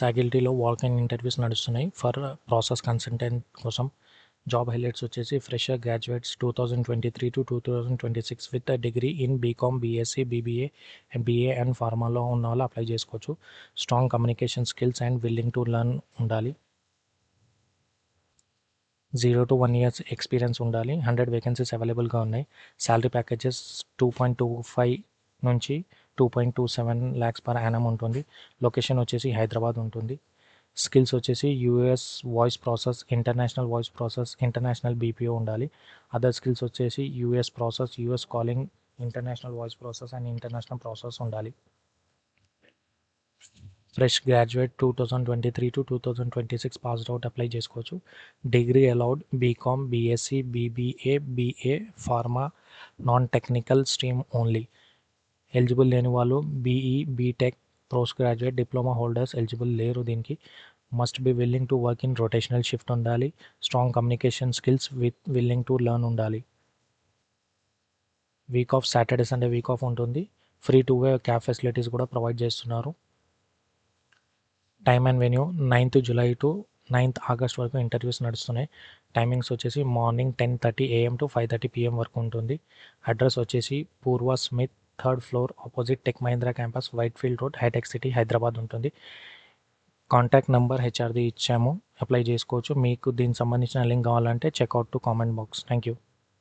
ఫ్యాకల్టీలో walk in interviews నడుస్తున్నాయి for process consultant కోసం. Job highlights వచ్చేసి fresher graduates 2023 to 2026 with degree in BCom, BSc, BBA, MBA and ఫార్మాలో ఉన్న వాళ్ళు అప్లై చేసుకోవచ్చు. Strong communication skills and willing to learn ఉండాలి. 0 to 1 years experience ఉండాలి. 100 vacancies అవైలబుల్గా ఉన్నాయి. శాలరీ ప్యాకేజెస్ 2.25 నుంచి 2.27 lakhs per annum ఉంటుంది. లొకేషన్ వచ్చేసి హైదరాబాద్ ఉంటుంది. స్కిల్స్ వచ్చేసి US voice process, international voice process, international BPO ఉండాలి. అదర్ స్కిల్స్ వచ్చేసి US process, US calling, international voice process and international process ఉండాలి. Fresh graduate 2023 to 2026 passed out apply చేసుకోవచ్చు. Degree allowed BCom, BSc, BBA, BA, pharma, non technical stream only. Eligible లేని వాళ్ళు BE, BTech, post graduate, diploma holders eligible లేరు దీనికి. Must be willing to work in rotational shift ఉండాలి. Strong communication skills with willing to learn ఉండాలి. Week off Saturday Sunday week off ఉంటుంది. Free two way cab facilities కూడా provide చేస్తున్నారు. Time and venue 9th July to 9th August వరకు interviews నడుస్తున్నాయి. Timings వచ్చేసి morning 10:30 AM to 5:30 PM వరకు ఉంటుంది. Address వచ్చేసి Purva Summit, 3rd floor, opposite Tech Mahindra campus, Whitefield Road, Hitech City, Hyderabad ఉంటుంది. Contact number హెచ్ఆర్ది ఇచ్చాము, అప్లై చేసుకోవచ్చు. మీకు దీనికి సంబంధించిన లింక్ కావాలంటే checkout to comment box. Thank you.